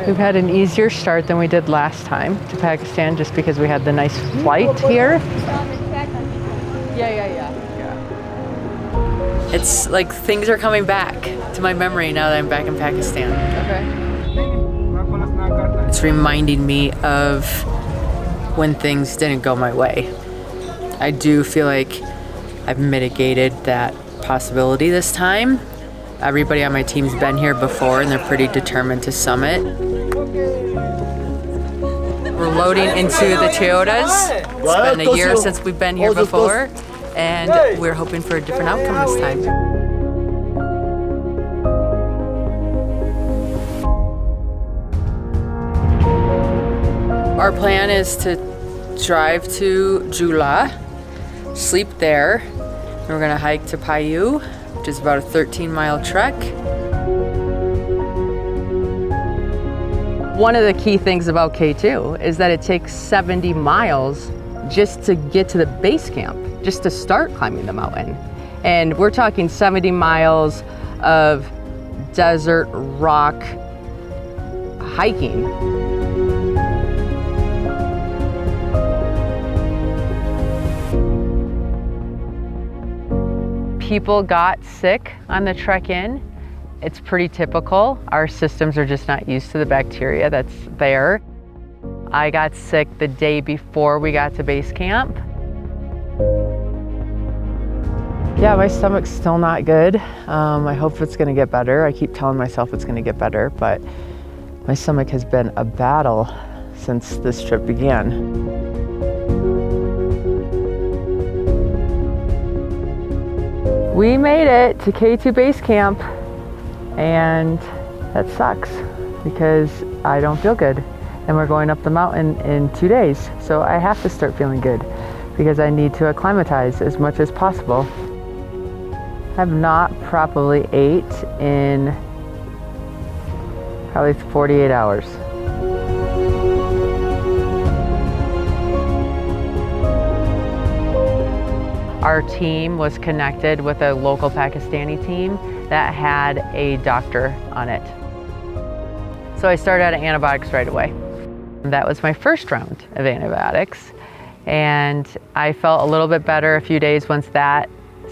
We've had an easier start than we did last time to Pakistan just because we had the nice flight here. Yeah. It's like things are coming back to my memory now that I'm back in Pakistan. Okay. It's reminding me of when things didn't go my way. I do feel like I've mitigated that possibility this time. Everybody on my team's been here before and they're pretty determined to summit. We're loading into the Toyotas. It's been a year since we've been here before and we're hoping for a different outcome this time. Our plan is to drive to Jula, sleep there, and we're gonna hike to Payu, which is about a 13-mile trek. One of the key things about K2 is that it takes 70 miles just to get to the base camp, just to start climbing the mountain. And we're talking 70 miles of desert rock hiking. People got sick on the trek in. It's pretty typical. Our systems are just not used to the bacteria that's there. I got sick the day before we got to base camp. Yeah, my stomach's still not good. I hope it's gonna get better. I keep telling myself it's gonna get better, but my stomach has been a battle since this trip began. We made it to K2 base camp, and that sucks because I don't feel good. And we're going up the mountain in 2 days. So I have to start feeling good because I need to acclimatize as much as possible. I have not properly ate in probably 48 hours. Our team was connected with a local Pakistani team that had a doctor on it. So I started out antibiotics right away. That was my first round of antibiotics. And I felt a little bit better a few days once that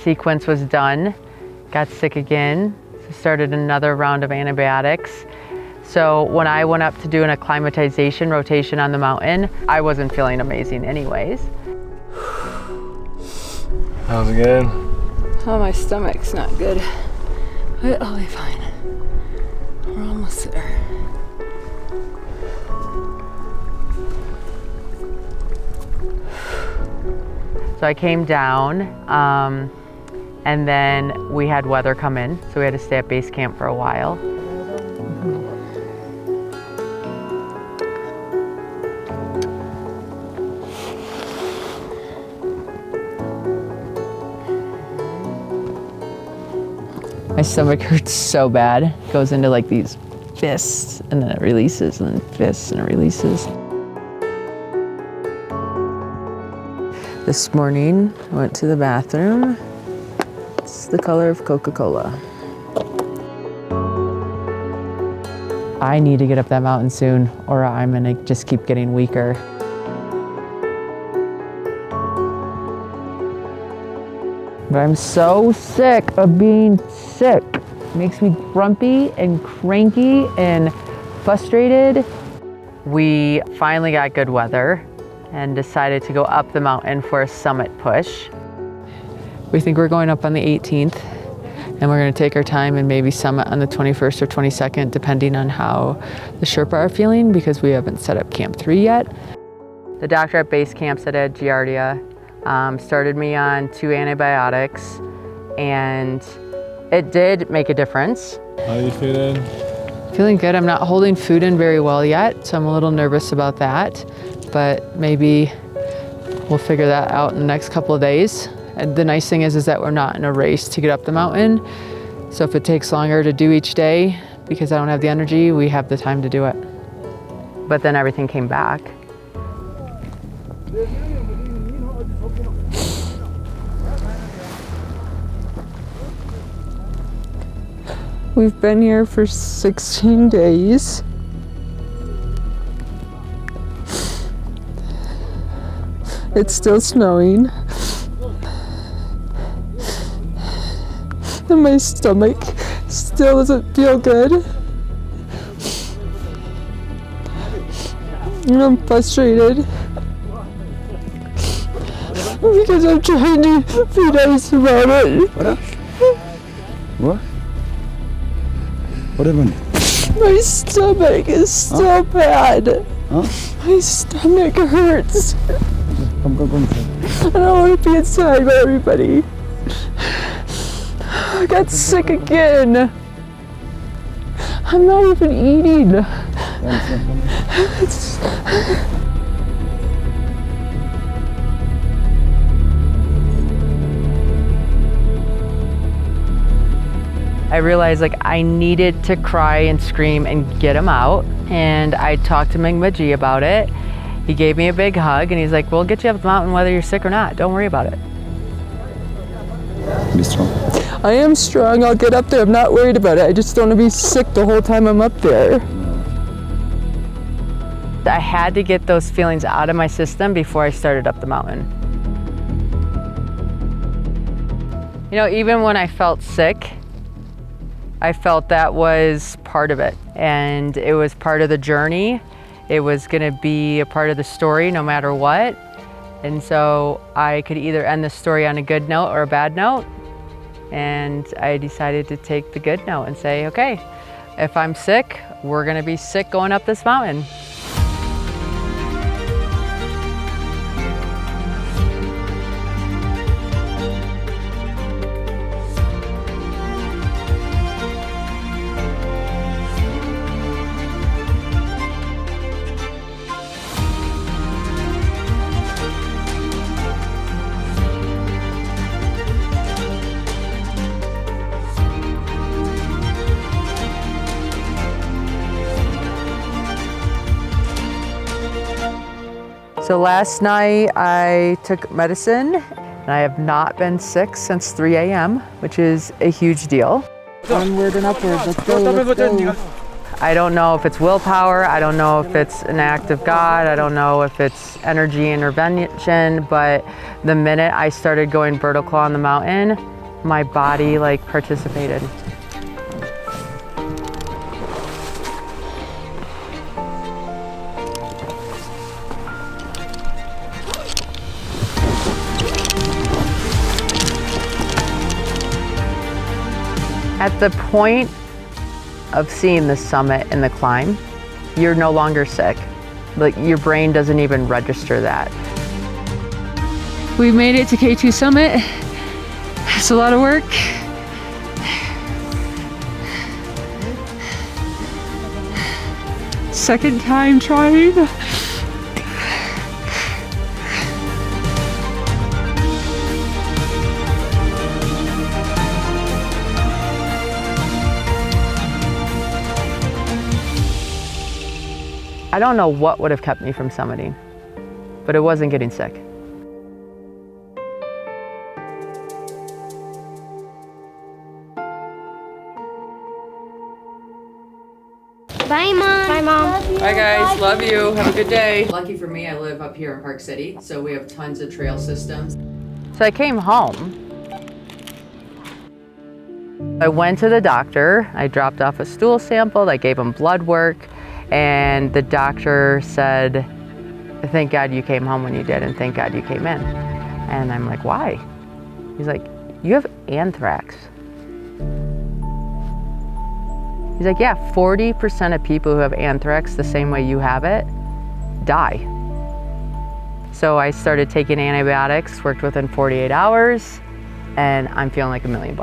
sequence was done. Got sick again, so started another round of antibiotics. So when I went up to do an acclimatization rotation on the mountain, I wasn't feeling amazing anyways. How's it going? Oh, my stomach's not good, but I'll be fine. We're almost there. So I came down, and then we had weather come in, so we had to stay at base camp for a while. My stomach hurts so bad. It goes into like these fists, and then it releases, and then fists, and it releases. This morning, I went to the bathroom. It's the color of Coca-Cola. I need to get up that mountain soon, or I'm gonna just keep getting weaker. But I'm so sick of being sick. It makes me grumpy and cranky and frustrated. We finally got good weather and decided to go up the mountain for a summit push. We think we're going up on the 18th, and we're gonna take our time and maybe summit on the 21st or 22nd, depending on how the Sherpa are feeling, because we haven't set up Camp 3 yet. The doctor at base camp said I had Giardia, started me on 2 antibiotics, and it did make a difference. How are you feeling? Feeling good. I'm not holding food in very well yet, so I'm a little nervous about that, but maybe we'll figure that out in the next couple of days. And the nice thing is that we're not in a race to get up the mountain, so if it takes longer to do each day because I don't have the energy, we have the time to do it. But then everything came back. We've been here for 16 days. It's still snowing. And my stomach still doesn't feel good. And I'm frustrated because I'm trying to be nice about it. What? What happened? My stomach is still bad. Huh? My stomach hurts. Come. I don't want to be inside with everybody. I got sick again. I'm not even eating. It's... I realized like I needed to cry and scream and get him out. And I talked to Mingmaji about it. He gave me a big hug and he's like, we'll get you up the mountain whether you're sick or not. Don't worry about it. Be strong. I am strong. I'll get up there. I'm not worried about it. I just don't want to be sick the whole time I'm up there. I had to get those feelings out of my system before I started up the mountain. You know, even when I felt sick, I felt that was part of it. And it was part of the journey. It was gonna be a part of the story no matter what. And so I could either end the story on a good note or a bad note. And I decided to take the good note and say, okay, if I'm sick, we're gonna be sick going up this mountain. So last night I took medicine and I have not been sick since 3 a.m., which is a huge deal. Onward and upward. Let's go. Let's go. I don't know if it's willpower, I don't know if it's an act of God, I don't know if it's energy intervention, but the minute I started going vertical on the mountain, my body like participated. At the point of seeing the summit and the climb, you're no longer sick. Like your brain doesn't even register that. We made it to K2 Summit. It's a lot of work. Second time trying. I don't know what would have kept me from summiting, but it wasn't getting sick. Bye, Mom. Bye, Mom. Bye guys, love you. Have a good day. Lucky for me, I live up here in Park City, so we have tons of trail systems. So I came home. I went to the doctor. I dropped off a stool sample. I gave him blood work. And the doctor said, thank God you came home when you did, and thank God you came in. And I'm like, why? He's like, you have anthrax. He's like, yeah, 40% of people who have anthrax the same way you have it die. So I started taking antibiotics, worked within 48 hours, and I'm feeling like $1 million.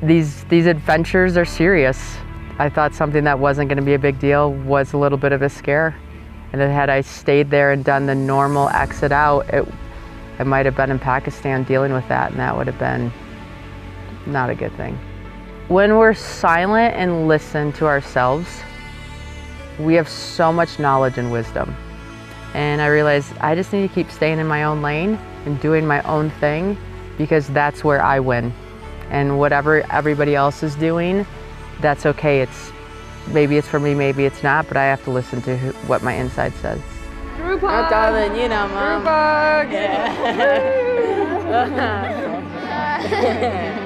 These adventures are serious. I thought something that wasn't going to be a big deal was a little bit of a scare. And then had I stayed there and done the normal exit out, I might have been in Pakistan dealing with that, and that would have been not a good thing. When we're silent and listen to ourselves, we have so much knowledge and wisdom. And I realized I just need to keep staying in my own lane and doing my own thing, because that's where I win. And whatever everybody else is doing, that's okay. Maybe it's for me, maybe it's not, but I have to listen to what my inside says. Group Oh, hug. darling, you know, Mom. Group hug. Yeah.